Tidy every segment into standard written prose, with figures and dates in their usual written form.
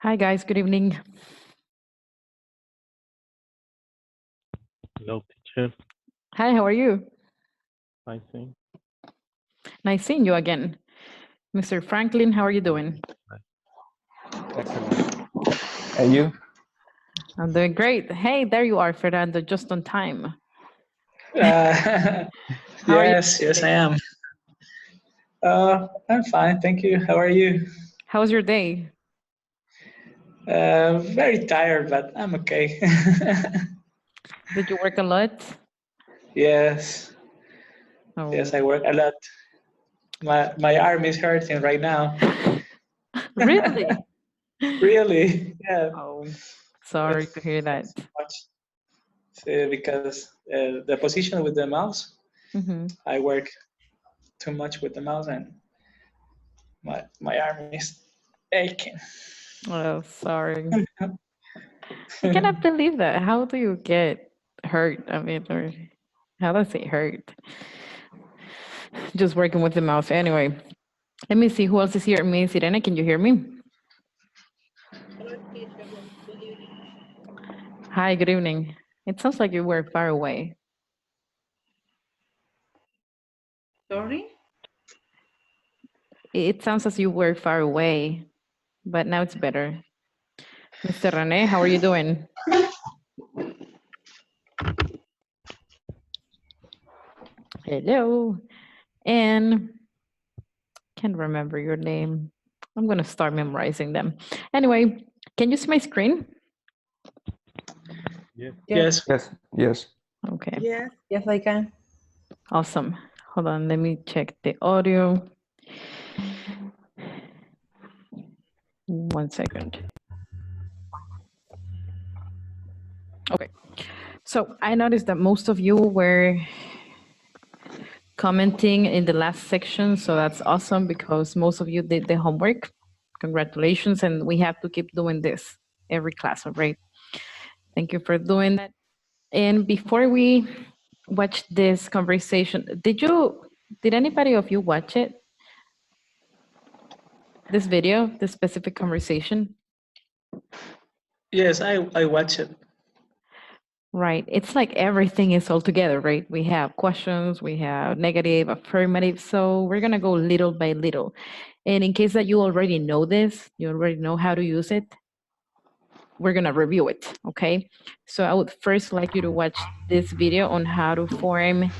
Hi, guys. Good evening. Hello, teacher. Hi, how are you? I think. Nice seeing you again. Mr. Franklin, how are you doing? Excellent. And you? I'm doing great. Hey, there you are, Fernando, just on time. How are you Yes, I today? am. I'm fine, thank you. How are you? How was your day? Very tired, but I'm okay. Did you work a lot? yes, Oh, yes, I work a lot. My arm is hurting right now. really? Really? Yeah. Oh, sorry to hear that. Much. Because the position with the mouse, Mm-hmm. I work too much with the mouse, and my arm is aching. Oh, sorry. I cannot believe that. How do you get hurt? I mean, or how does it hurt? Just working with the mouse. Anyway, let me see who else is here. Miss Irene, can you hear me? Hi, good evening. It sounds like you were far away. Sorry? It sounds as you were far away, but now it's better. Mr. Rene, how are you doing? Hello. And can't remember your name. I'm gonna start memorizing them. Anyway, can you see my screen? Yes. Yes. Yes. Okay, Yes, I can. awesome. Hold on, let me check the audio. 1 second. Okay, so I noticed that most of you were commenting in the last section, so that's awesome because most of you did the homework. Congratulations, and we have to keep doing this every class, all right? Thank you for doing that. And before we watch this conversation, did anybody of you watch it? This video, this specific conversation? Yes, I watch it. Right. It's like everything is all together, right? We have questions, we have negative, affirmative. So we're going to go little by little. And in case that you already know this, you already know how to use it, we're going to review it. Okay. So I would first like you to watch this video on how to form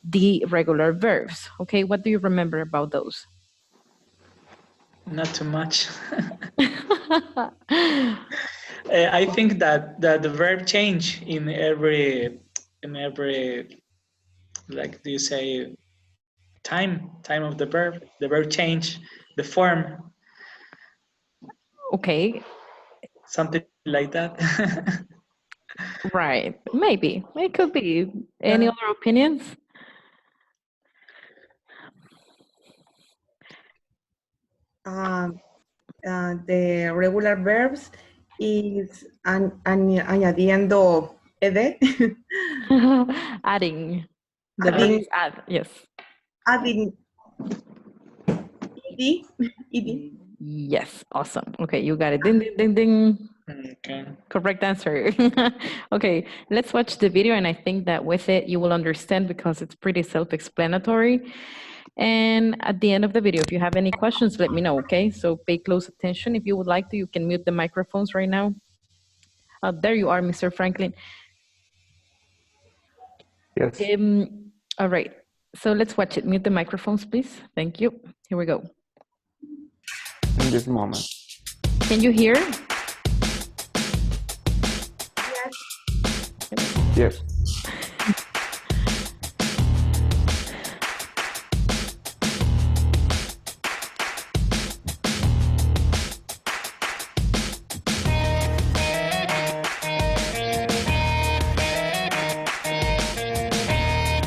the regular verbs. Okay. What do you remember about those? Not too much. I think that the verb change in every like do you say time of the verb change the form, Okay. something like that. Right. Maybe. It could be. Any other opinions? The regular verbs is añadiendo ed, Adding. The verb adding, is add. Yes. adding ed. Yes. Awesome. Okay. You got it. Ding, ding, ding, ding. Okay. Correct answer. Okay. Let's watch the video. And I think that with it, you will understand because it's pretty self-explanatory. And at the end of the video, if you have any questions, let me know. Okay. So pay close attention. If you would like to, you can mute the microphones right now. There you are, Mr. Franklin. Yes. All right. So let's watch it. Mute the microphones, please. Thank you. Here we go. In this moment. Can you hear? Yes.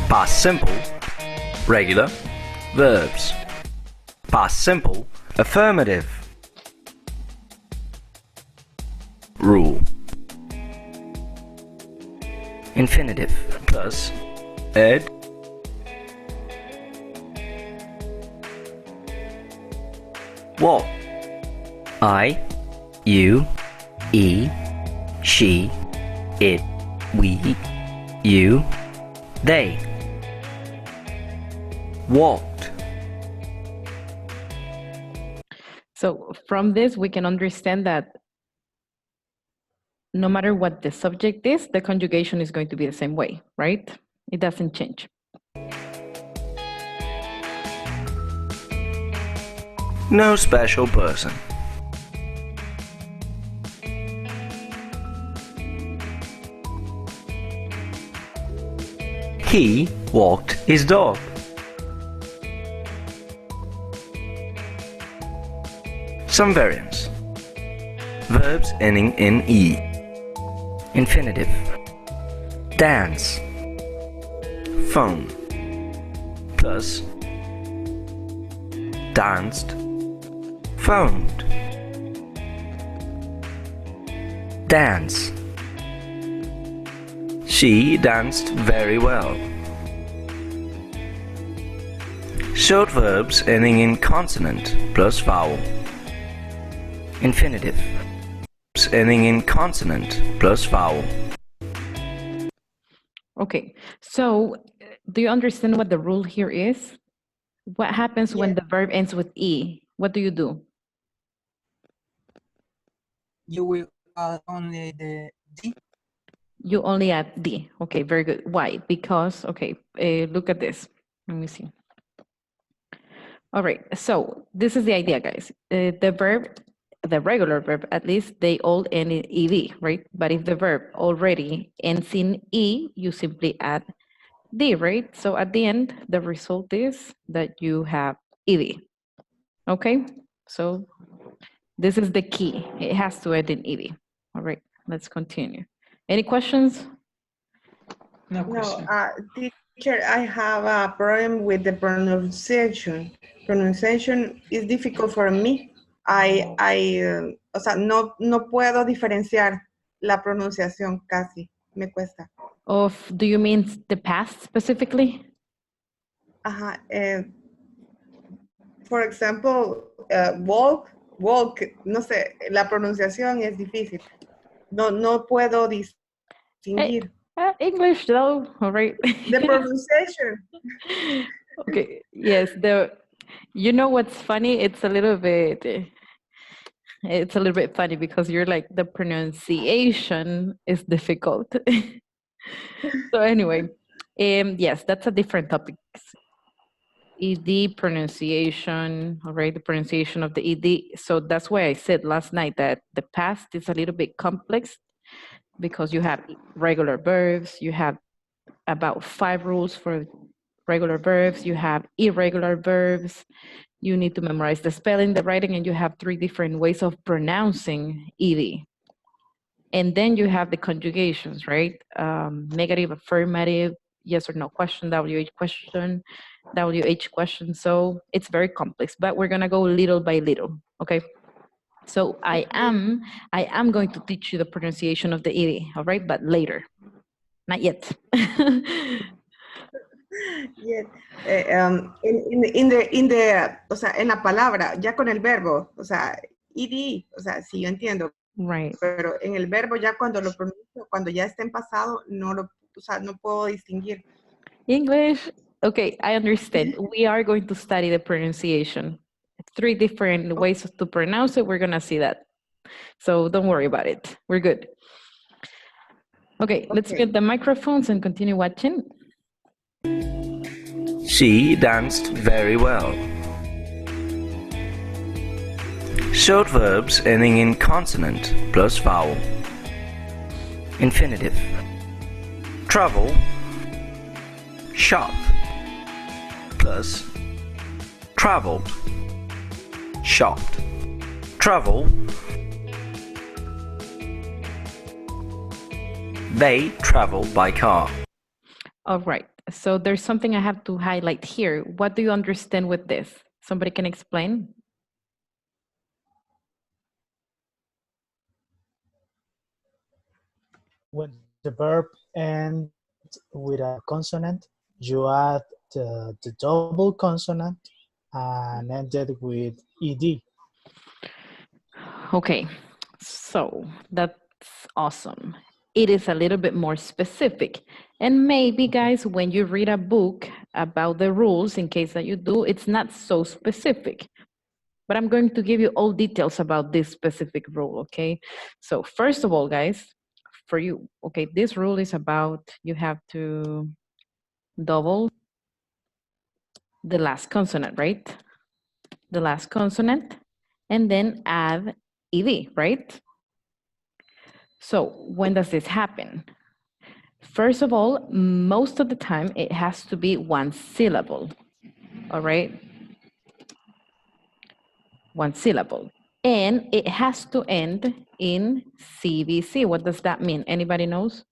Past simple, regular, verbs. Past simple, affirmative. Rule. Infinitive plus ed. What? I, you, he, she, it, we, you, they. Walked. So from this, we can understand that no matter what the subject is, the conjugation is going to be the same way, right? It doesn't change. No special person. He walked his dog. Some variants. Verbs ending in E. Infinitive. Dance. Phone. Plus. Danced. Phoned. Dance. She danced very well. Short verbs ending in consonant plus vowel. Infinitive. Verbs ending in consonant plus vowel. Okay, so do you understand what the rule here is? What happens when Yeah. the verb ends with E? What do you do? You will add only the D. You only add D. Okay, very good. Why? Because, okay, look at this. Let me see. All right, so this is the idea, guys. The verb, the regular verb, at least, they all end in ED, right? But if the verb already ends in E, you simply add D, right? So at the end, the result is that you have ED. Okay, so this is the key. It has to end in ED. All right, let's continue. Any questions? No No, question. teacher, I have a problem with the pronunciation. Pronunciation is difficult for me. O sea, no puedo diferenciar la pronunciación casi, me cuesta. Of, do you mean the past specifically? Ajá, for example, walk, no sé, la pronunciación es difícil. No puedo distinguir. English though, all right. The pronunciation. Okay, yes, you know what's funny? It's a little bit funny because you're like, the pronunciation is difficult. So anyway, yes, that's a different topic. ED pronunciation, all right, the pronunciation of the ED. So that's why I said last night that the past is a little bit complex because you have regular verbs, you have about 5 rules for regular verbs, you have irregular verbs, you need to memorize the spelling, the writing, and you have 3 different ways of pronouncing ED. And then you have the conjugations, right? Negative, affirmative, yes or no question, WH question, WH question. So it's very complex, but we're gonna go little by little, okay? So I am going to teach you the pronunciation of the ED, all right? But later, not yet. Yes. O sea, en la palabra, ya con el verbo, o sea, ed, o sea, sí, yo entiendo, Right. pero en el verbo ya cuando lo pronuncio, cuando ya está en pasado, o sea, no puedo distinguir. English, okay, I understand. We are going to study the pronunciation. 3 different ways to pronounce it. We're gonna see that. So don't worry about it. We're good. Okay, let's Okay. get the microphones and continue watching. She danced very well. Short verbs ending in consonant plus vowel. Infinitive. Travel. Shop. Plus traveled. Shopped. Travel. They travel by car. All right, so there's something I have to highlight here. What do you understand with this? Somebody can explain? When the verb ends with a consonant, you add the double consonant and end it with ed. Okay, So that's awesome. It is a little bit more specific. And maybe, guys, when you read a book about the rules, in case that you do, it's not so specific. But I'm going to give you all details about this specific rule, okay? So first of all, guys, for you, okay, this rule is about you have to double the last consonant, right? The last consonant, and then add ed, right? So when does this happen? First of all, most of the time it has to be one syllable, all right? One syllable. And it has to end in CVC. What does that mean? Anybody knows?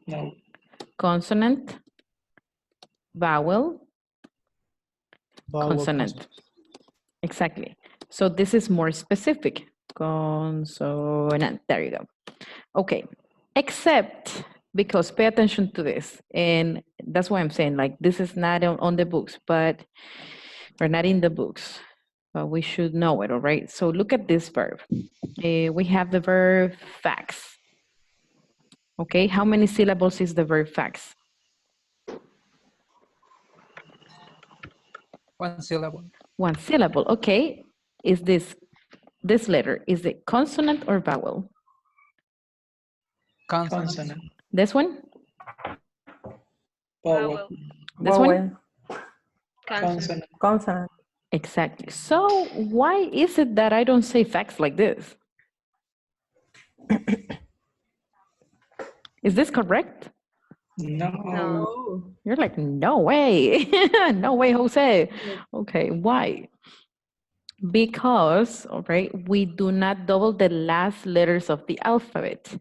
No. Consonant, vowel, Vowel consonant. Exactly. So this is more specific. Consonant. There you go. Okay. Except because pay attention to this. And that's why I'm saying like this is not on the books, but we're not in the books. But we should know it, all right? So look at this verb. We have the verb fax. Okay, how many syllables is the verb fax? One syllable. One syllable, okay. Is this letter, is it consonant or vowel? Consonant. Consonant. This one? Vowel. This one? Consonant. Consonant. Exactly. So why is it that I don't say fax like this? Is this correct? No. You're like, no way. No way, Jose. Okay, why? Because, all right, we do not double the last letters of the alphabet.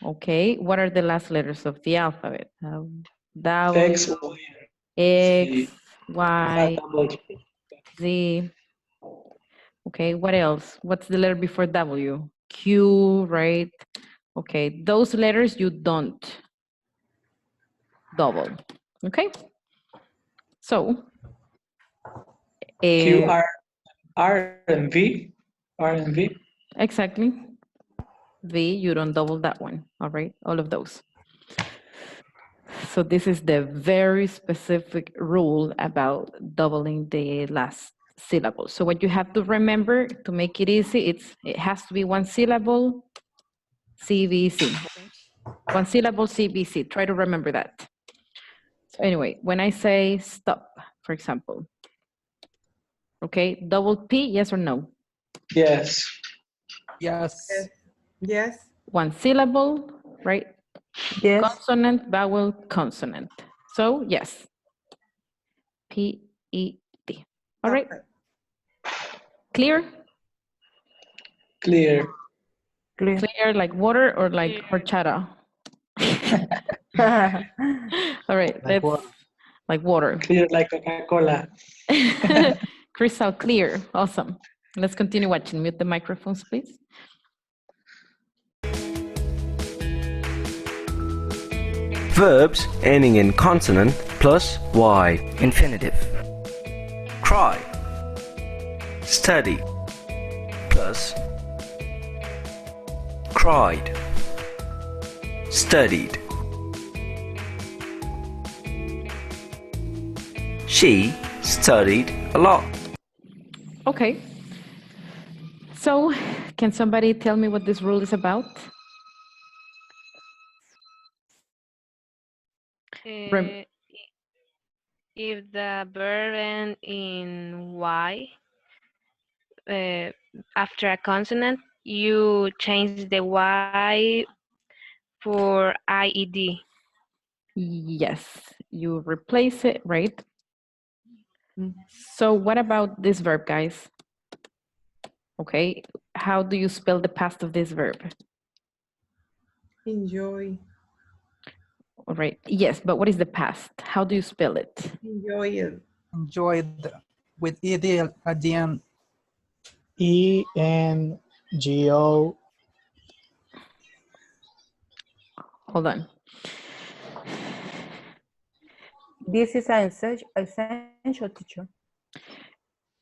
Okay, what are the last letters of the alphabet? W, X, X, Y, double G. Z. Okay, what else? What's the letter before W? Q, right? Okay, those letters you don't double. Okay, so Q, R, and V. R and V. exactly. V, you don't double that one. All right, all of those. So this is the very specific rule about doubling the last syllable. So what you have to remember to make it easy, it has to be one syllable, CVC. One syllable, CVC. Try to remember that. So anyway, when I say stop, for example, okay, double P, yes or no? Yes. Yes. Yes. One syllable, right? Yes. Consonant, vowel, consonant. So yes, P-E-T. All right, clear? Clear. Clear. Clear like water or like horchata? All right, Like let's, water. like water. Clear like Coca-Cola. Crystal clear, awesome. Let's continue watching. Mute the microphones, please. Verbs ending in consonant plus Y. Infinitive. Cry. Study. Plus cried. Studied. She studied a lot. Okay. So, can somebody tell me what this rule is about? If the verb ends in Y, after a consonant, you change the Y for IED. Yes, you replace it, right? So what about this verb, guys? Okay, how do you spell the past of this verb? Enjoy. All right, yes, but what is the past? How do you spell it? Enjoy it. Enjoyed with ED at the end. E-N-G-O. Hold on. This is essential, teacher.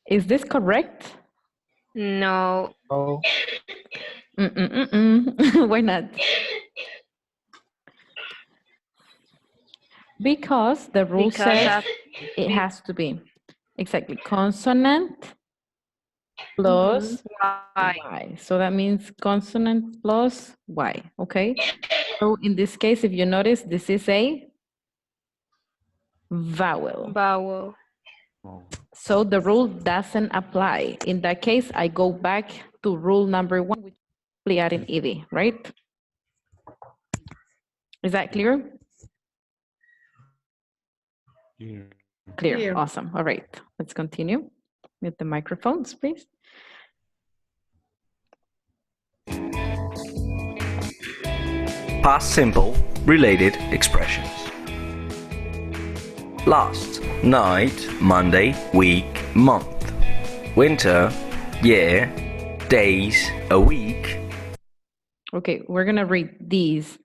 Is this correct? No. Oh, Why not? Because the rule Because says of it has to be exactly consonant plus why. y. So that means consonant plus y, okay? So in this case, if you notice, this is a vowel. Vowel. Oh, So the rule doesn't apply. In that case, I go back to rule number 1, which is adding ed, right? Is that clear? here. Clear. Clear. Awesome. All right. Let's continue with the microphones, please. Past simple related expressions. Last, night, Monday, week, month. Winter, year, days, a week. Okay, we're gonna read these.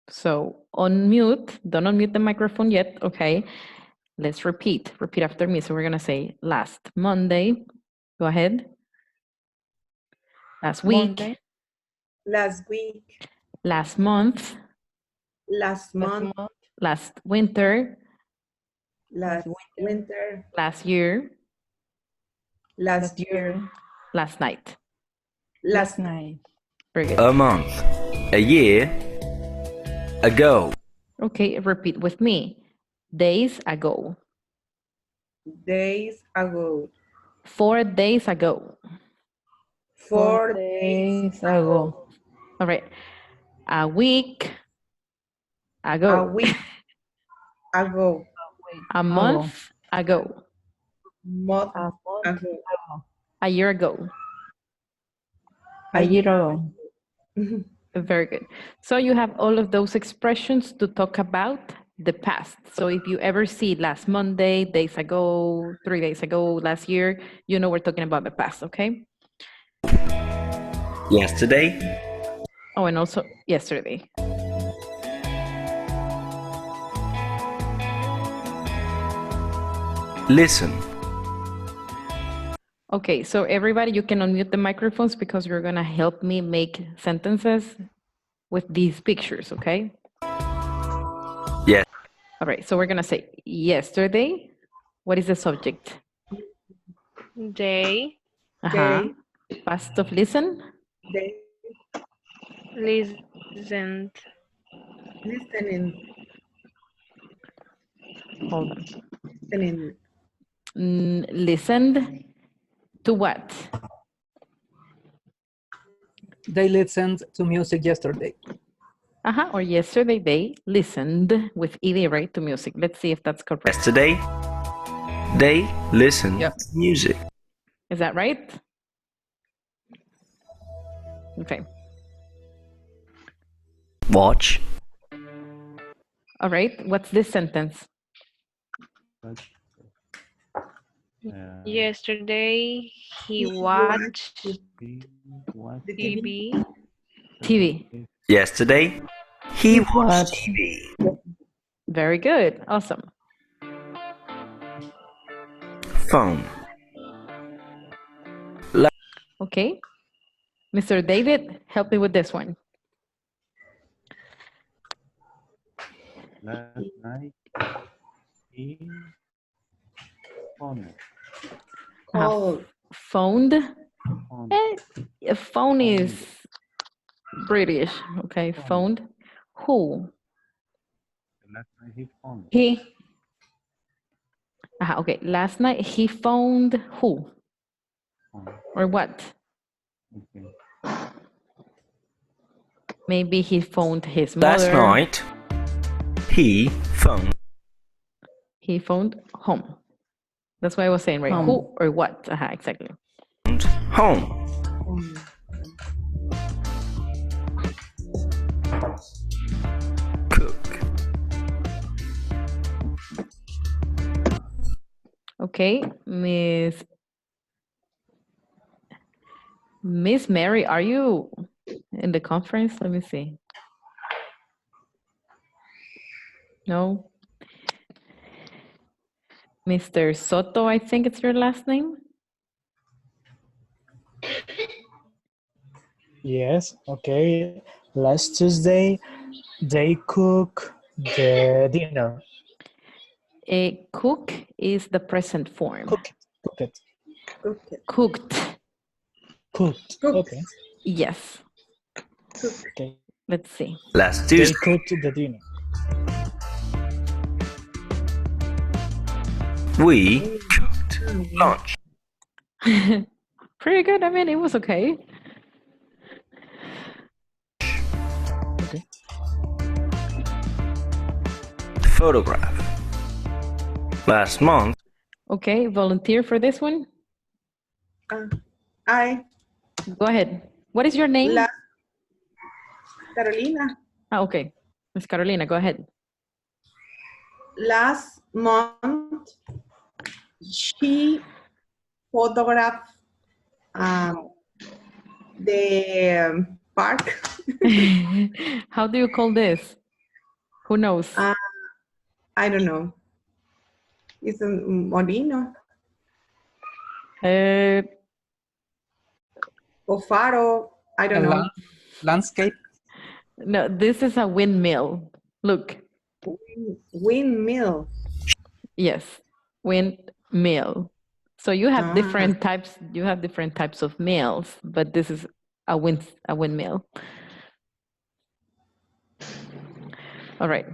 So unmute, don't unmute the microphone yet, okay? Let's repeat after me. So we're gonna say last Monday, go ahead. Last week, Monday, Last week, last month, last month, last winter, last winter, last year, last year, last night. last night, Very good. A month, a year, ago. Okay, repeat with me. Days ago, days ago, 4 days ago. 4 days ago, All right, a week a ago, week ago, a month ago, month ago, a year ago. a year ago. Very good. So you have all of those expressions to talk about the past. So if you ever see last Monday, days ago, 3 days ago, last year, you know we're talking about the past, okay? Yesterday, Oh, and also yesterday. listen. Okay, so everybody, you can unmute the microphones because you're gonna help me make sentences with these pictures, okay? Yes. All right, so we're gonna say yesterday. What is the subject? They Uh-huh. Past of listen. they listened. listening, Hold on. listening, Listened to what? They listened to music yesterday. Or yesterday they listened with ed, right, to music. Let's see if that's correct. Yesterday, they listened Yeah. to music. Is that right? Okay. Watch. All right. What's this sentence? But, Yesterday he He watched he was the TV. TV. TV. Yesterday, he watched TV. Very good. Awesome. Phone. Okay. Mr. David, help me with this one. last night. He phoned. Call, Phoned. Phoned. A phone is British. Okay. Phoned. Who? Last night he phoned. He, Okay. Last night he phoned who? Phoned. Or what? Okay. Maybe he phoned his mother. Last night, he phoned. He phoned home. That's what I was saying, right? Home. Who or what? Exactly. Home. Cook. Okay, Miss Mary, are you in the conference? Let me see. No. Mr. Soto, I think it's your last name. Yes, okay. Last Tuesday, they cook the dinner. A cook is the present form. Cook it. Cook it. Cooked. Cooked. Cook. Okay. Yes. Cook. Okay. Let's see. Last They Tuesday. cooked the dinner. We cooked lunch. Pretty good. I mean, it was okay. Okay. Photograph. Last month, Okay, volunteer for this one. I, Go ahead. What is your name? Carolina, Okay. Miss Carolina, go ahead. last month, she photographed the park. How do you call this? Who knows? I don't know. It's a molino Uh, or faro. I don't know. Landscape. no, this is a windmill. Look. Windmill. Yes, windmill. So you have Ah. different types. You have different types of mills, but this is a windmill. All right.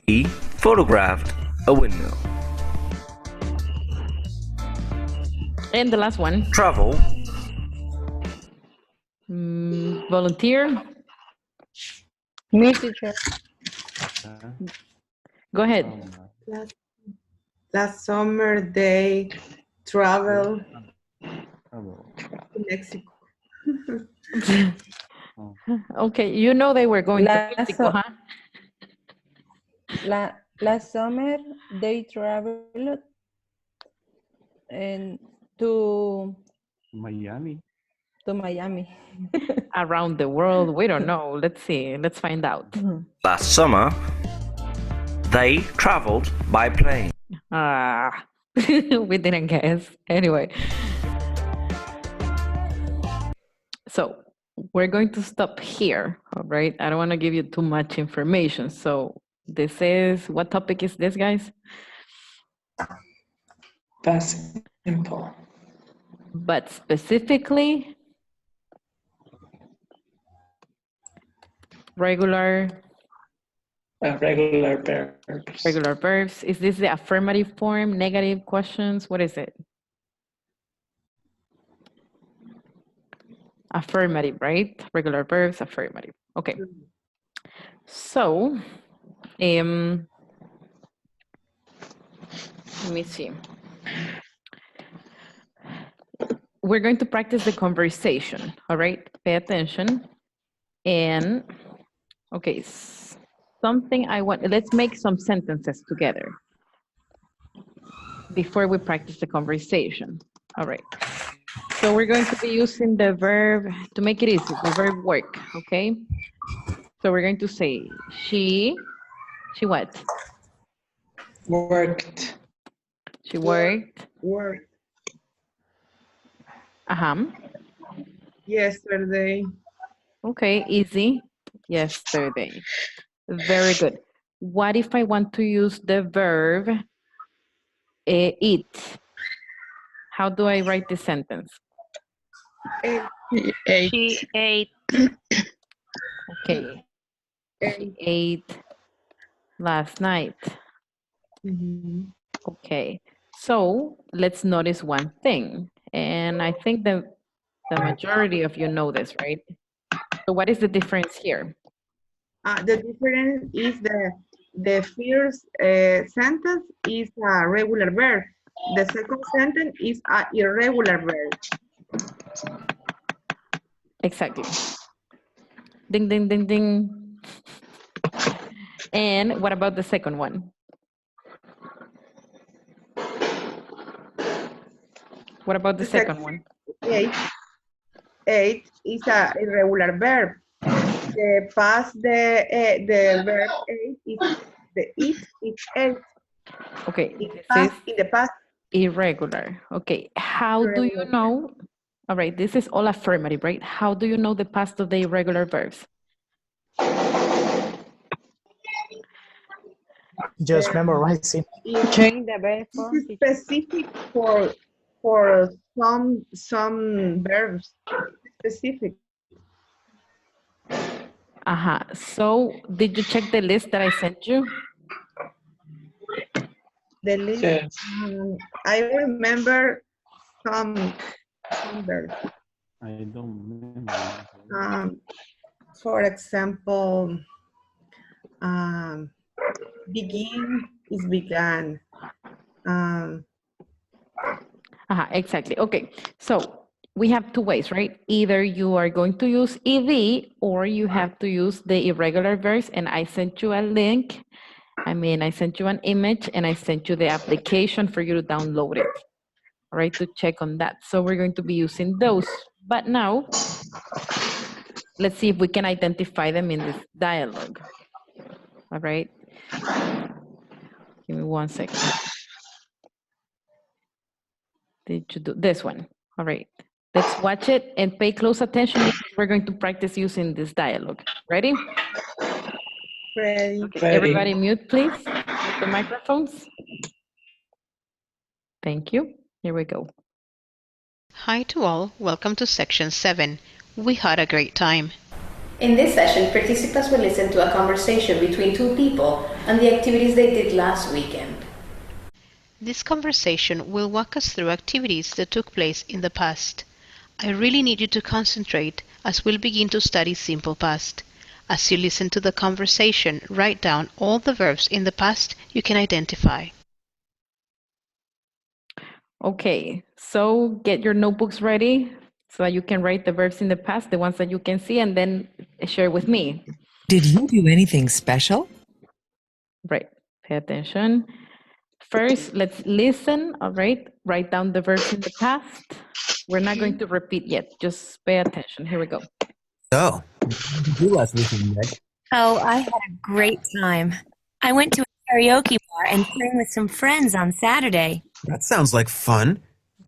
he photographed a windmill. And the last one. Travel. Volunteer. Me, teacher. Go ahead. Last summer they travel to Mexico. Okay, you know they were going to Last Mexico, huh? Last summer, they traveled and to Miami. Miami. Around the world, we don't know. Let's see. Let's find out. Last summer, they traveled by plane. We didn't guess. Anyway. So we're going to stop here, all right? I don't want to give you too much information. So this is, what topic is this, guys? Past simple. But specifically, regular Regular verbs. regular verbs. Is this the affirmative form, negative questions? What is it? Affirmative, right? Regular verbs, affirmative. Okay. So, let me see. We're going to practice the conversation, all right? Pay attention. And, okay, something I want, let's make some sentences together before we practice the conversation. All right. So we're going to be using the verb to make it easy, the verb work, okay? So we're going to say, she what? Worked. She worked. Work. Yesterday. Okay, easy. Yesterday. Very good. What if I want to use the verb eat? How do I write this sentence? She ate. Okay. She ate last night. Okay. So let's notice one thing. And I think the majority of you know this, right? So what is the difference here? The difference is the first sentence is a regular verb. The second sentence is an irregular verb. Exactly. Ding, ding, ding, ding. And what about the second one? What about the second one? Ate is a irregular verb. The past, the verb ate is the eat is ate. Okay, In the past. irregular. Okay, how do you know? All right, this is all affirmative, right? How do you know the past of the irregular verbs? Just memorizing. Change the verb This form. is specific for some verbs. Specific. So did you check the list that I sent you? The list. Yes. I remember some verbs. I don't remember. For example, begin is began. Exactly. Okay. So we have two ways, right? Either you are going to use ed or you have to use the irregular verbs. And I sent you a link. I sent you an image and I sent you the application for you to download it, all right, to check on that. So we're going to be using those. But now, let's see if we can identify them in this dialogue. All right. Give me 1 second. Did you do this one? All right. Let's watch it and pay close attention because we're going to practice using this dialogue. Ready? Ready. Okay, everybody mute, please. Mute the microphones. Thank you. Here we go. Hi to all. Welcome to section 7. We had a great time. In this session, participants will listen to a conversation between two people and the activities they did last weekend. This conversation will walk us through activities that took place in the past. I really need you to concentrate as we'll begin to study simple past. As you listen to the conversation, write down all the verbs in the past you can identify. Okay, so get your notebooks ready so that you can write the verbs in the past, the ones that you can see, and then share with me. Did you do anything special? Right, pay attention. First, let's listen, all right? Write down the verbs in the past. We're not going to repeat yet, just pay attention. Here we go. So, what did you do last weekend, Meg? Oh, I had a great time. I went to a karaoke bar and sang with some friends on Saturday. That sounds like fun.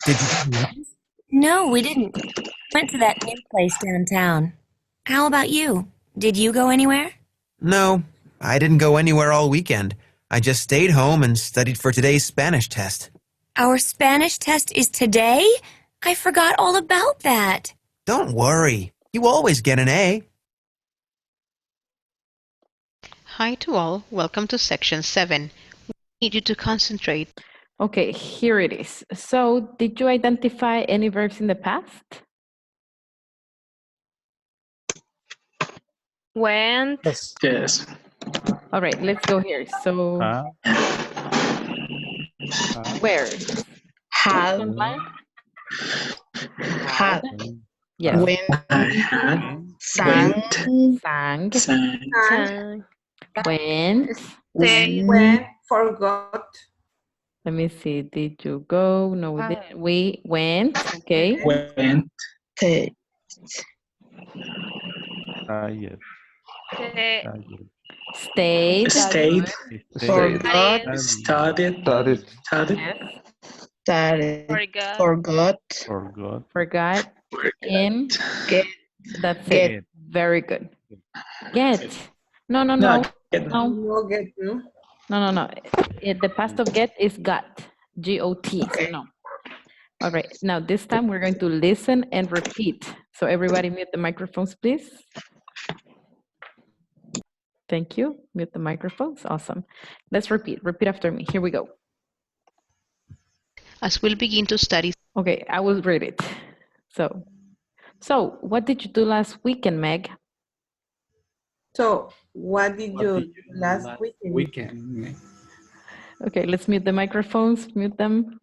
Did you do lessons? No, we didn't. Went to that new place downtown. How about you? Did you go anywhere? No, I didn't go anywhere all weekend. I just stayed home and studied for today's Spanish test. Our Spanish test is today? I forgot all about that. Don't worry. You always get an A. Hi to all. Welcome to section 7. We need you to concentrate. Okay, here it is. So, did you identify any verbs in the past? Went. Yes. All right, let's go here. So, where? Had. Had. Yes. Went. Sang. Sang. Sang. Went. Went. Forgot. Let me see. Did you go? No, we didn't. We went. Okay. Went. Yes. Stayed. Stayed. Forgot. Studied. Yes. Forgot. In. Get. That's Get. it. Very good. Get. No. No, get you. No. The past of get is got. G-O-T. Okay. No. All right. Now this time we're going to listen and repeat. So everybody mute the microphones, please. Thank you. Mute the microphones. Awesome. Let's repeat. Repeat after me. Here we go. As we'll begin to study. Okay, I will read it. So what did you do last weekend, Meg? So, what did you do last weekend? Okay, let's mute the microphones. Mute them.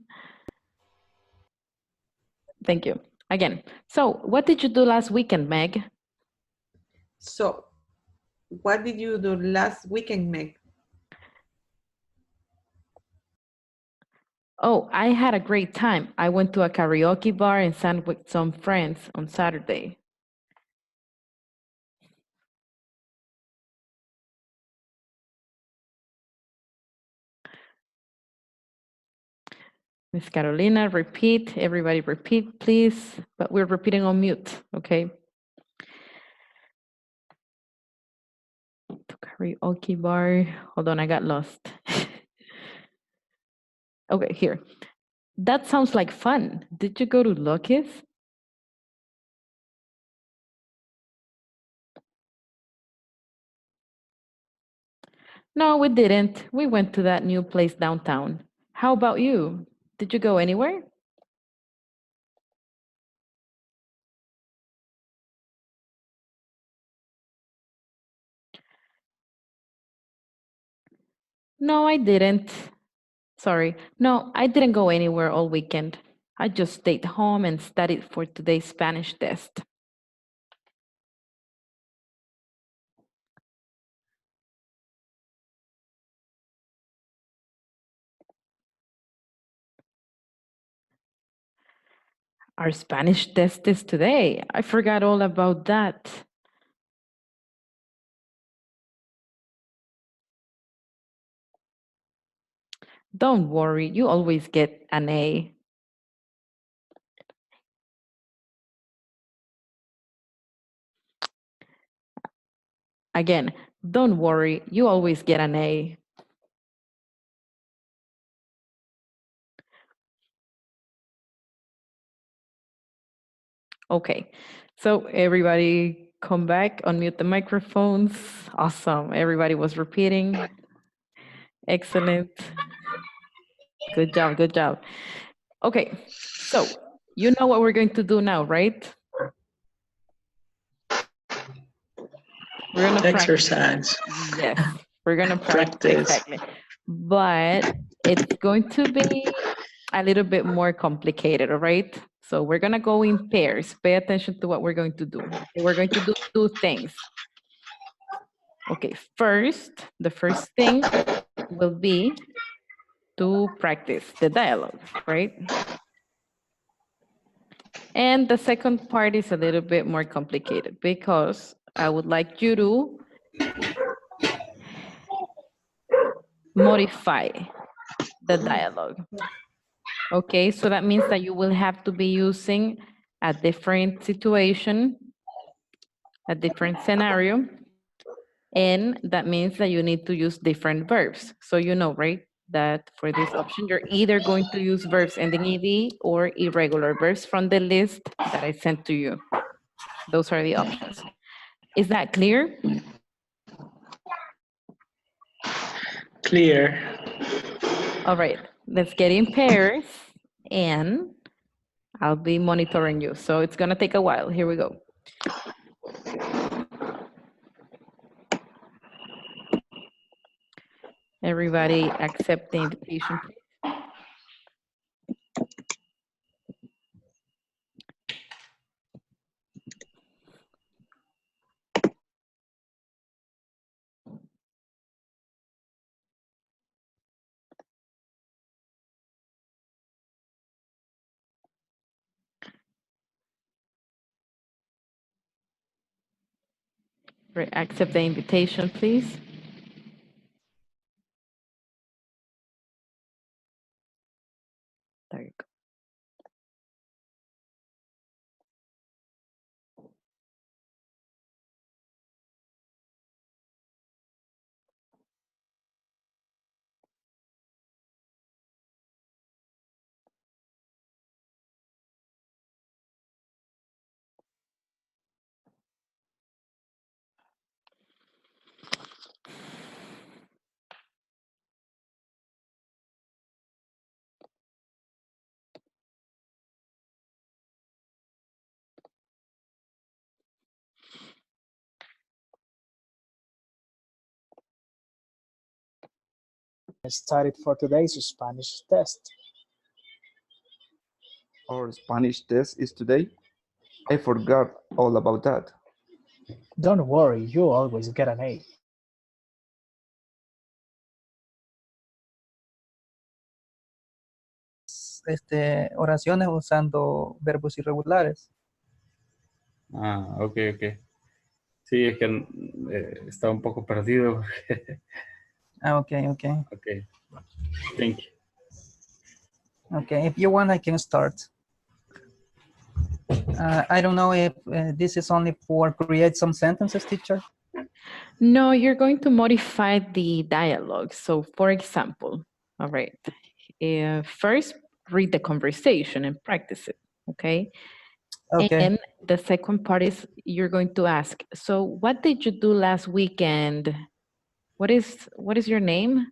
Thank you. Again. So, what did you do last weekend, Meg? So, what did you do last weekend, Meg? Oh, I had a great time. I went to a karaoke bar and sang with some friends on Saturday. Miss Carolina, repeat. Everybody repeat, please. But we're repeating on mute, okay? To karaoke bar. Hold on, I got lost. Okay, here. That sounds like fun. Did you go to Lucky's? No, we didn't. We went to that new place downtown. How about you? Did you go anywhere? No, I didn't. Sorry. No, I didn't go anywhere all weekend. I just stayed home and studied for today's Spanish test. Our Spanish test is today. I forgot all about that. Don't worry, you always get an A. Again, don't worry, you always get an A. Okay, so everybody come back, unmute the microphones. Awesome, everybody was repeating. Excellent. Good job, good job. Okay, so you know what we're going to do now, right? We're gonna Exercise. practice. Yes, we're gonna practice. Exactly. But it's going to be a little bit more complicated, all right? So we're gonna go in pairs. Pay attention to what we're going to do. Okay, we're going to do two things. Okay, first, the first thing will be to practice the dialogue, right? And the second part is a little bit more complicated because I would like you to modify the dialogue. Okay, so that means that you will have to be using a different situation, a different scenario, and that means that you need to use different verbs. So you know, right, that for this option, you're either going to use verbs ending ed or irregular verbs from the list that I sent to you. Those are the options. Is that clear? Clear. All right, let's get in pairs and I'll be monitoring you. So it's gonna take a while. Here we go. Everybody accept the invitation, please. Accept the invitation, please. There you go. I studied for today's Spanish test. Our Spanish test is today. I forgot all about that. Don't worry, you always get an A. Oraciones usando verbos irregulares. Ah, ok, ok. Sí, es que estaba un poco perdido. Ah, ok, ok. Ok. Thank you. Okay, if you want, I can start. I don't know if this is only for create some sentences, teacher. No, you're going to modify the dialogue. So, for example, all right, first read the conversation and practice it, okay? Okay. And the second part is you're going to ask, so what did you do last weekend? What is your name?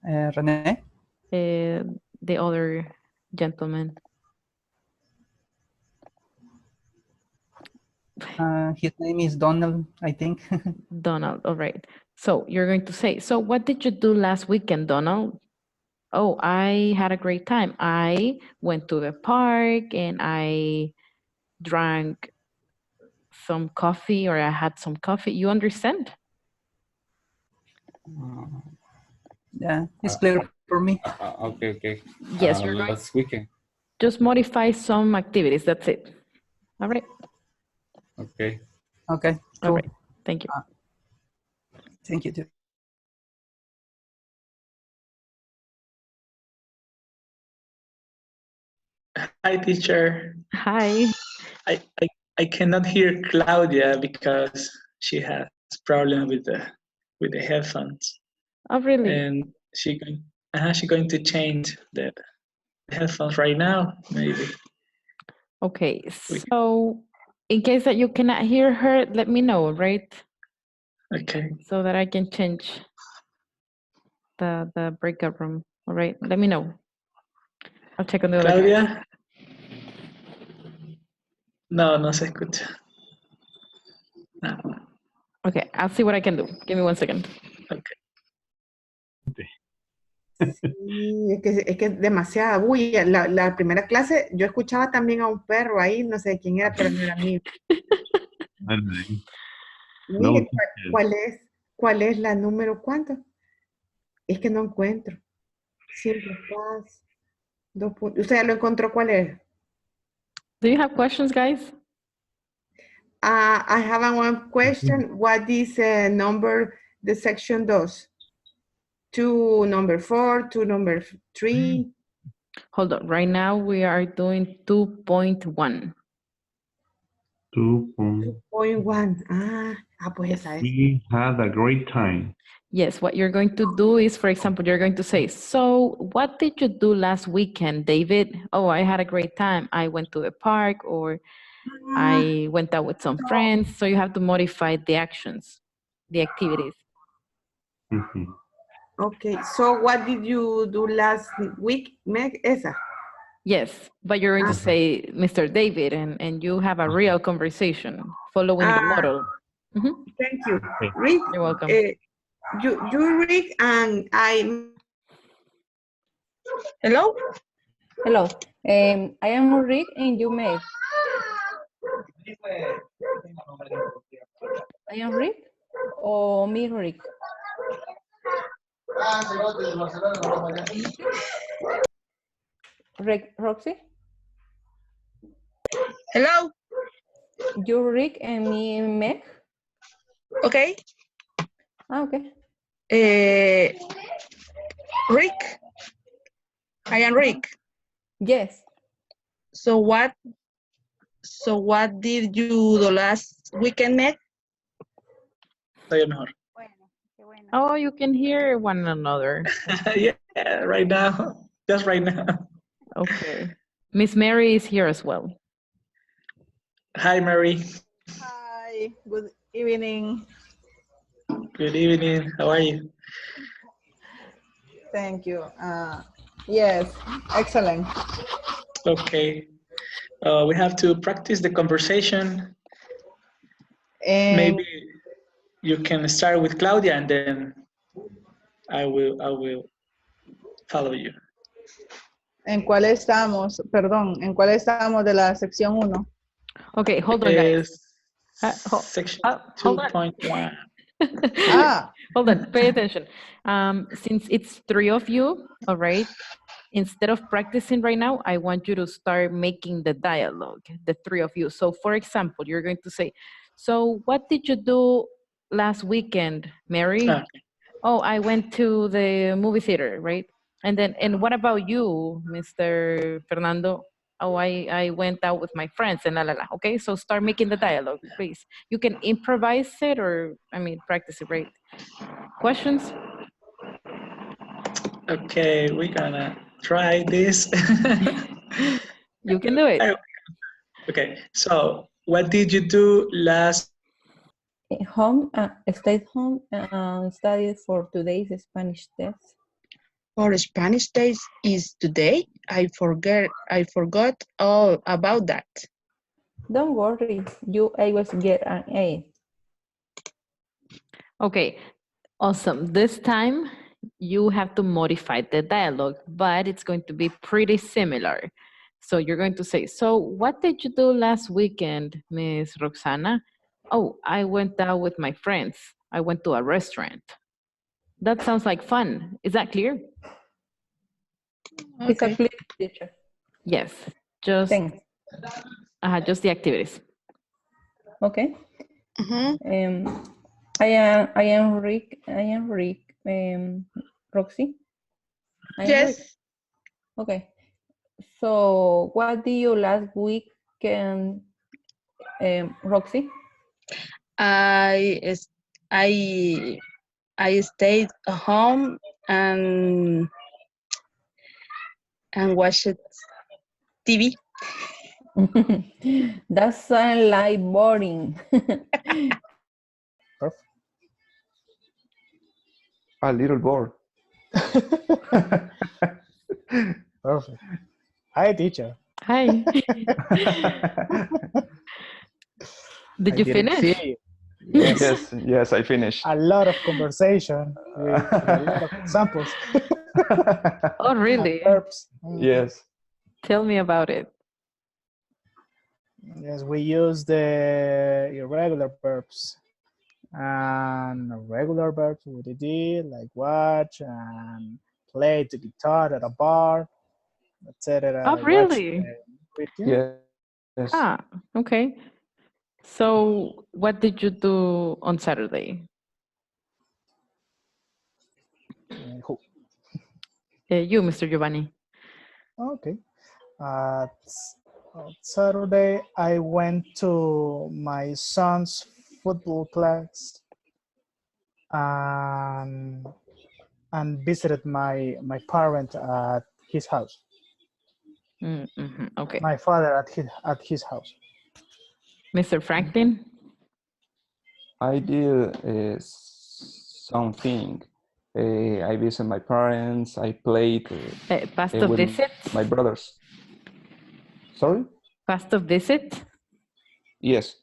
Rene. The other gentleman. His name is Donald, I think. Donald, all right. So you're going to say, so what did you do last weekend, Donald? Oh, I had a great time. I went to the park and I drank some coffee, or I had some coffee. You understand? Yeah, it's clear for me. Okay. Yes, you're going Last weekend. just modify some activities. That's it. All right. Okay. Okay, cool. All right. Thank you. Thank you, too. Hi, teacher. Hi. I cannot hear Claudia because she has problem with the headphones. Oh, really? And she going to change the headphones right now, maybe. Okay. So in case that you cannot hear her, let me know, right? Okay. So that I can change the breakout room. All right. Let me know. I'll check on the other guys. Claudia. No se escucha. No. Okay, I'll see what I can do. Give me 1 second. Okay. Sí, es que es demasiada bulla. La primera clase, yo escuchaba también a un perro ahí, no sé quién era, pero no era mío. Mire, ¿cuál es la número cuánto? Es que no encuentro. Siempre paz. ¿Usted ya lo encontró cuál es? Do you have questions, guys? I have one question. What is number the section does? To number 4, to number 3. Hold on. Right now we are doing 2.1. 2.1. Pues esa es. We had a great time. Yes, what you're going to do is, for example, you're going to say, so what did you do last weekend, David? Oh, I had a great time. I went to the park, or I went out with some friends. So you have to modify the actions, the activities. Okay, so what did you do last week, Meg? Esa. Yes, but you're going to say Mr. David, and you have a real conversation following the model. Thank you. Rick, you're welcome. You Rick, and I. Hello? Hello. I am Rick and you Meg. I am Rick or me Rick? Rick, Roxy? Hello? You Rick and me Meg? Okay. Okay. Rick. I am Rick. Yes. So what did you do last weekend, Meg? Oh, you can hear one another. Yeah, right now. Just right now. Okay. Miss Mary is here as well. Hi, Mary. Hi, good evening. Good evening. How are you? Thank you. Yes, excellent. Okay. We have to practice the conversation. And maybe you can start with Claudia and then I will follow you. ¿En cuál estamos? Perdón, ¿en cuál estamos de la sección 1? Okay, hold on, guys. Section hold on. 2.1. Hold on, pay attention. Since it's 3 of you, all right, instead of practicing right now, I want you to start making the dialogue, the 3 of you. So for example, you're going to say, so what did you do last weekend, Mary? Okay. Oh, I went to the movie theater, right? And what about you, Mr. Fernando? Oh, I went out with my friends and la la la. Okay, so start making the dialogue, please. You can improvise it or, I mean, practice it, right? Questions? Okay, we're gonna try this. You can do it. Okay, so what did you do last? Home, stayed home and studied for today's Spanish test. Our Spanish test is today. I forgot all about that. Don't worry, you always get an A. Okay, awesome. This time you have to modify the dialogue, but it's going to be pretty similar. So you're going to say, so what did you do last weekend, Miss Roxana? Oh, I went out with my friends. I went to a restaurant. That sounds like fun. Is that clear? It's a clear teacher. Yes, just the activities. Okay. I am Rick. Roxy. Yes. Rick. Okay. So, what did you last weekend, Roxy? I stayed home and watched TV. That sounds like boring. Perfect. A little bored. Perfect. Hi, teacher. Hi. Did you didn't finish? see you. Yes. Yes, I finished. A lot of conversation with a lot of examples. Oh, really? Verbs. Yes. Tell me about it. Yes, we use the irregular verbs. And regular verbs we did like watch and play the guitar at a bar, etc. Oh, really? Yes. Ah, okay. So what did you do on Saturday? Who? You, Mr. Giovanni. Okay. Saturday, I went to my son's football class and visited my parent at his house. Okay. My father at his house. Mr. Franklin? I did something. I visited my parents. I played Past with visit? my brothers. Sorry? Past visit? Yes.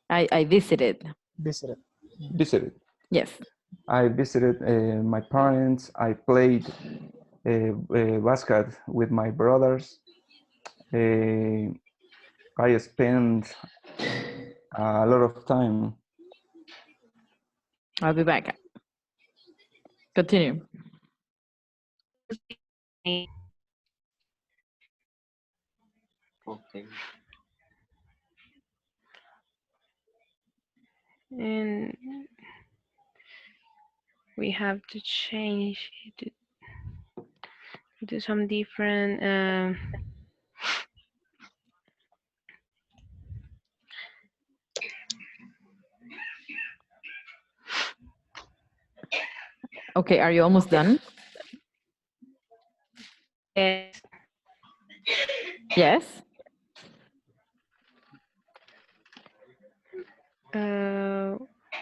I visited. Visited. Yes. I visited my parents. I played basket with my brothers. I spent a lot of time. I'll be back. Continue. Okay. And we have to change it to do some different. Okay, are you almost done? Yes. Yes.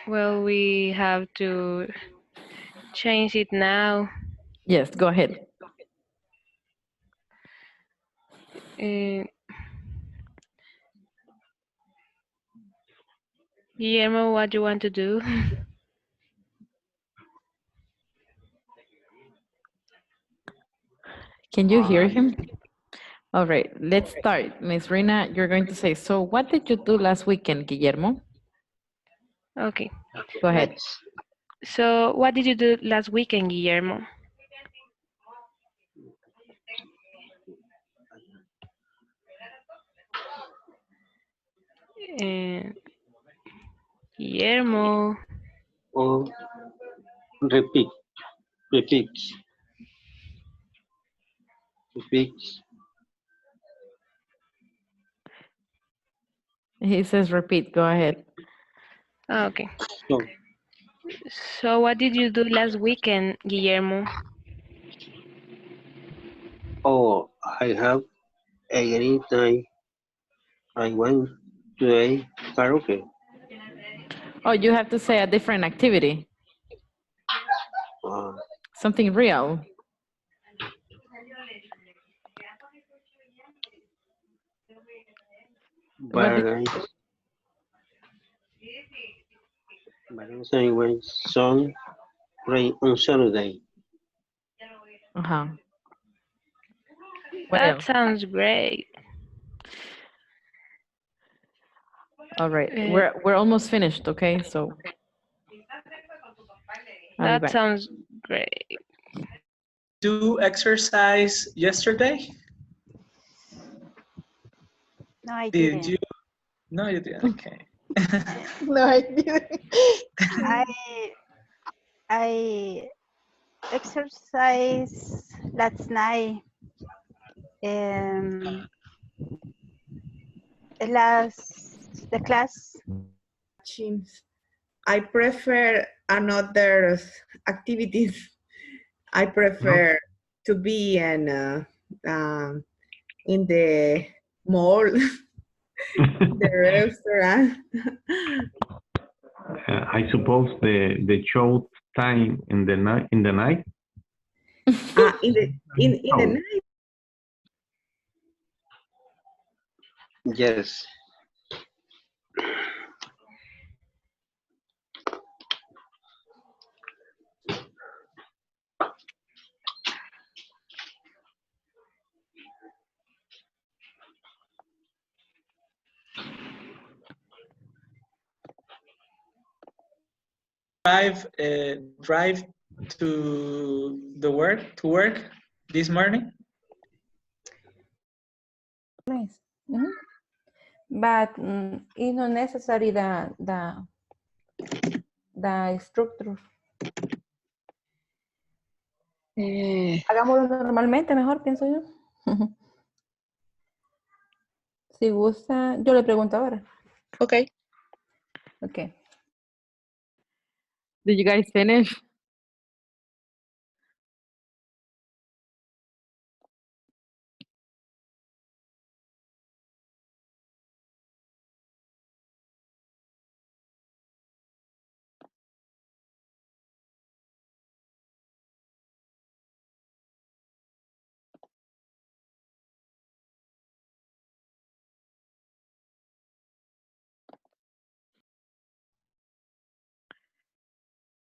Well, we have to change it now. Yes, go ahead. Guillermo, what do you want to do? Can you hear him? All right, let's start. Miss Rina, you're going to say, so what did you do last weekend, Guillermo? Okay. Go ahead. So, what did you do last weekend, Guillermo? Guillermo. Repeat. fix. He says repeat. Go ahead. Okay. So, So what did you do last weekend, Guillermo? oh, I have a great time. I went to a karaoke. Oh, you have to say a different activity. Uh, Something real. What but did, I went some rain on Saturday. uh-huh. What That else? sounds great. All right. Uh, We're almost finished, okay? So I'll be that back. sounds great. Do exercise yesterday? No, I Did didn't. you? No, you didn't. Okay. No, I didn't. I exercised last night. Um, the class. I prefer another activities. I prefer to be in the mall, the restaurant. I suppose the show time in the night. In the night. Yes. Drive to the work this morning. Nice. Mhm. But it's not necessary the structure. Hagámoslo normalmente, mejor, pienso yo. Si gusta, yo le pregunto ahora. Okay. Okay. Did you guys finish?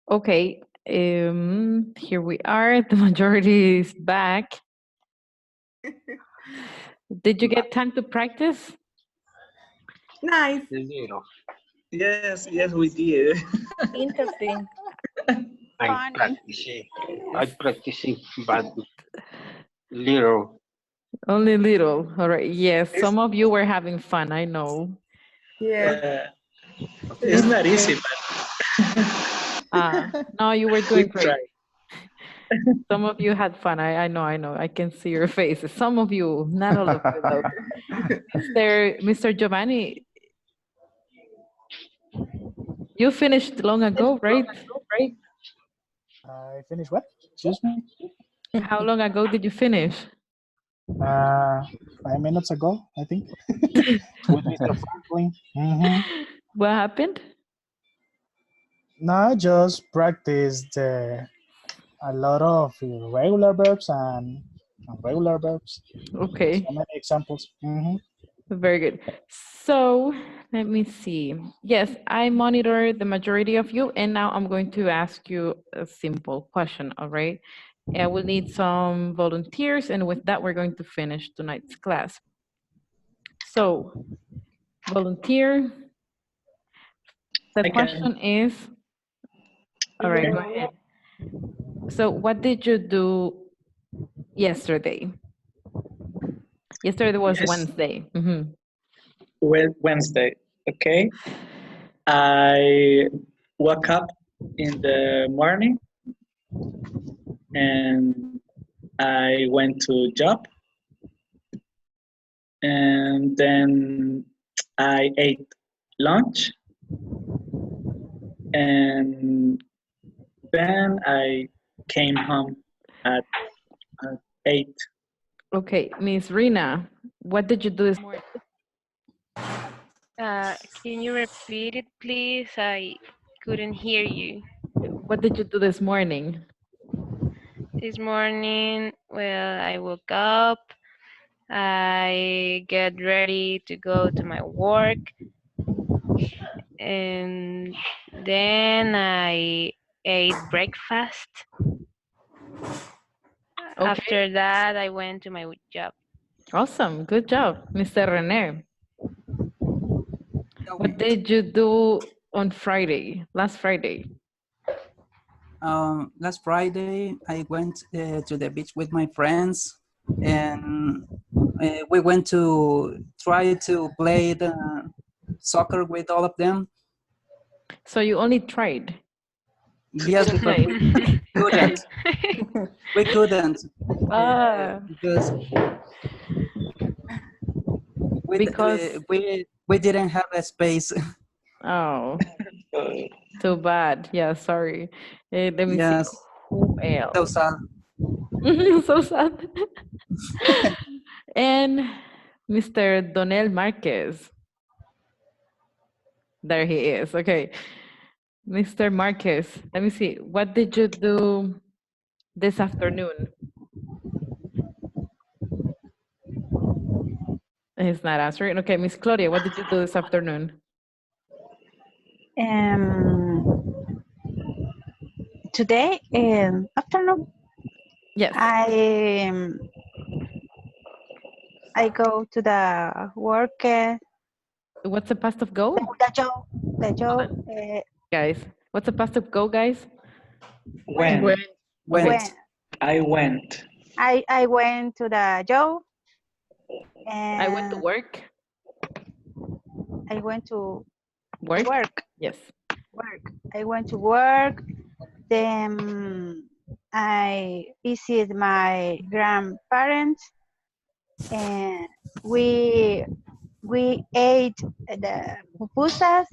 Okay, here we are. The majority is back. Did you get time to practice? Nice. Yes, we did. Interesting. I'm practicing, but little. Only little. All right. Yes, some of you were having fun. I know. Yeah. It's not easy, No, you were but doing we great. try. Some of you had fun. I know. I can see your faces. Some of you, not all of you, though. Mr. Giovanni, you finished long ago, right? I finished what? Excuse me? How long ago did you finish? 5 minutes ago, I think. With Mr. Franklin. What happened? No, I just practiced a lot of regular verbs and irregular verbs. Okay. So many examples. Very good. So let me see. Yes, I monitor the majority of you, and now I'm going to ask you a simple question, all right? I will need some volunteers, and with that, we're going to finish tonight's class. So, volunteer. The question is, all right, go ahead. So what did you do yesterday? Yesterday was Wednesday. Well, Wednesday. Okay. I woke up in the morning and I went to job. and then I ate lunch, and then I came home at 8. Okay, Miss Rina, what did you do this morning? Can you repeat it, please? I couldn't hear you. What did you do this morning? This morning, well, I woke up, I get ready to go to my work, and then I ate breakfast. Okay. After that, I went to my job. Awesome, good job, Mr. Rene. What did you do on Friday, last Friday? Last Friday, I went to the beach with my friends, and we went to try to play the soccer with all of them. So you only tried? Yes, because we couldn't. We couldn't because we didn't have a space. Oh, too bad. Yeah, sorry. Let me Yes. see. Who else? So sad. So sad. And Mr. Donel Marquez. There he is. Okay. Mr. Marquez, let me see. What did you do this afternoon? He's not answering. Okay, Miss Claudia, what did you do this afternoon? Today, afternoon. Yes. I go to the work. What's the past of go? The job. Guys, what's the past of go, guys? When? I went. I went to the job. And I went to work. I went to work. Yes. Work. I went to work. Then I visit my grandparents, and we ate the pupusas.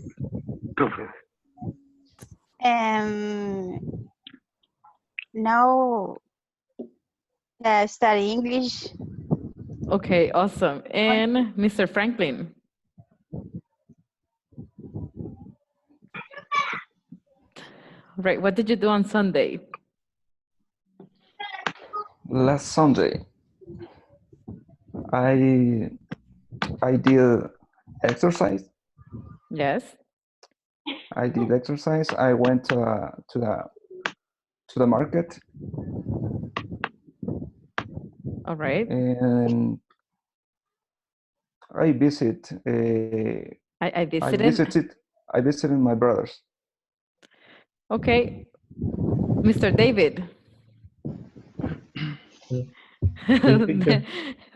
And now I study English. Okay, awesome. And Mr. Franklin. Right, what did you do on Sunday? Last Sunday, I did exercise. Yes. I did exercise. I went to the market. All right. And I visit. I visited. I visited my brothers. Okay, Mr. David.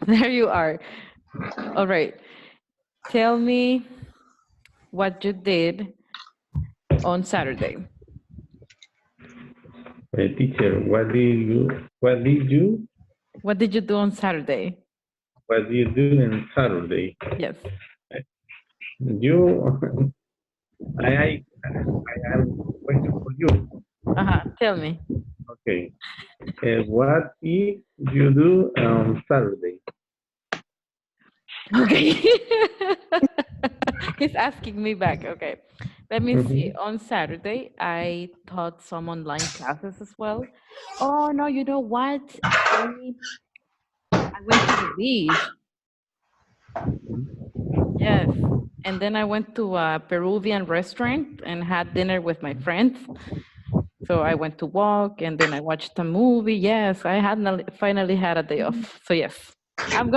There you are. All right. Tell me what you did on Saturday. Teacher, what did you do on Saturday? What did you do on Saturday? Yes. I am waiting for you. Tell me. Okay. What did you do on Saturday? Okay. He's asking me back. Okay. Let me see. On Saturday, I taught some online classes as well. Oh, no, you know what? I went to the beach. Yes. And then I went to a Peruvian restaurant and had dinner with my friends. So I went to walk and then I watched a movie. Yes, I had finally had a day off. So yes, I'm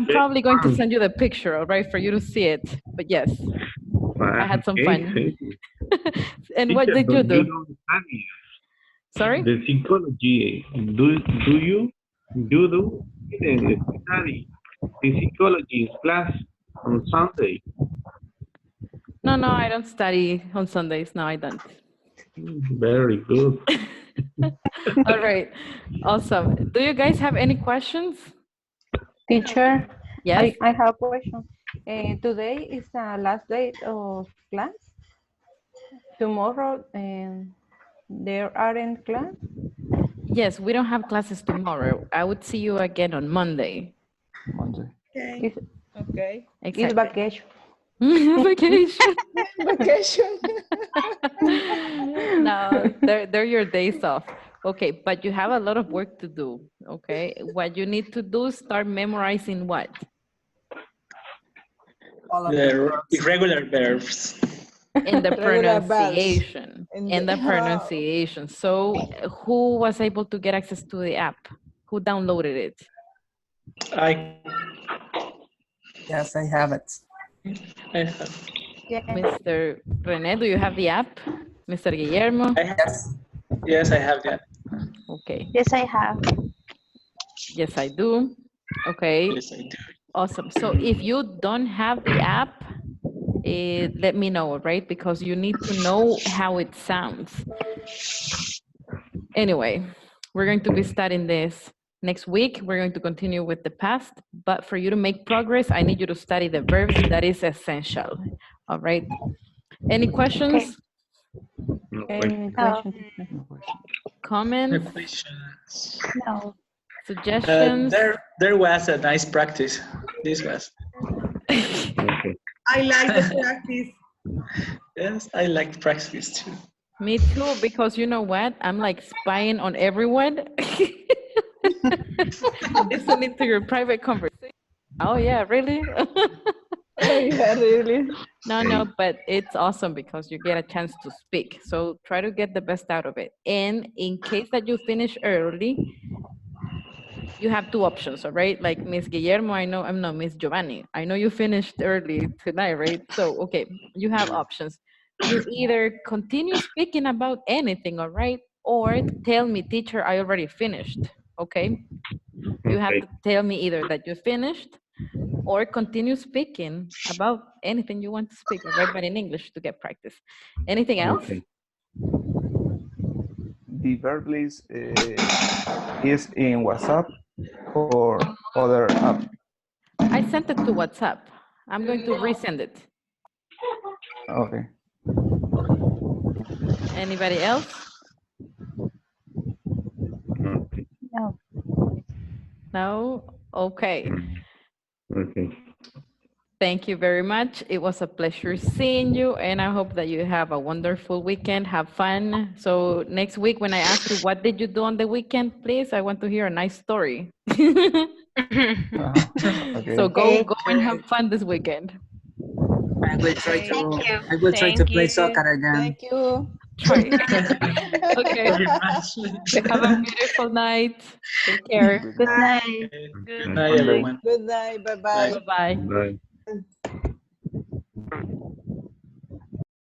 probably going to send you the picture, all right, for you to see it. But yes, I had some fun. And what did you do? Sorry? The psychology. Do you study the psychology class on Sunday? No, I don't study on Sundays. No, I don't. Very good. All right. Awesome. Do you guys have any questions? Teacher, Yes. I have a question. Today is the last day of class. Tomorrow, there aren't class. Yes, we don't have classes tomorrow. I would see you again on Monday. Monday. Okay. Okay. It's Exactly. vacation. Vacation. Vacation. No, they're your days off. Okay, but you have a lot of work to do. Okay, what you need to do is start memorizing what? All of The irregular verbs. In the Regular verbs. pronunciation. In In the the- pronunciation. So who was able to get access to the app? Who downloaded it? Yes, I have it. I have. Yeah. Mr. Rene, do you have the app? Mr. Guillermo? Yes, I have that. Okay. Yes, I have. Yes, I do. Okay. Yes, I do. Awesome. So if you don't have the app, let me know, right? Because you need to know how it sounds. Anyway, we're going to be studying this next week. We're going to continue with the past, but for you to make progress, I need you to study the verbs. That is essential. All right. Any questions? Any No. questions? Comments? No questions. No. Suggestions? There was a nice practice. This was. I like the practice. Yes, I like practice too. Me too, because you know what? I'm like spying on everyone. Listening to your private conversation. Oh yeah, really? Oh, yeah, really. No, but it's awesome because you get a chance to speak. So try to get the best out of it. And in case that you finish early, you have two options, all right? Like Miss Guillermo, I'm not Miss Giovanni. I know you finished early tonight, right? So, okay, you have options. You either continue speaking about anything, all right? Or tell me, teacher, I already finished, okay? You have to tell me either that you finished or continue speaking about anything you want to speak, all right? But in English to get practice. Anything else? The verb list is in WhatsApp or other app. I sent it to WhatsApp. I'm going to resend it. Okay. Anybody else? No. No? Okay. Okay. Thank you very much. It was a pleasure seeing you, and I hope that you have a wonderful weekend. Have fun. So next week, when I ask you what did you do on the weekend, please, I want to hear a nice story. Okay. So go and have fun this weekend. I will try to. Thank you. I will try to Thank play you. soccer again. Thank you. Try. Okay. Very much. Have a beautiful night. Take care. Good night. Good night, everyone. Good night. Bye-bye. Bye-bye. Bye.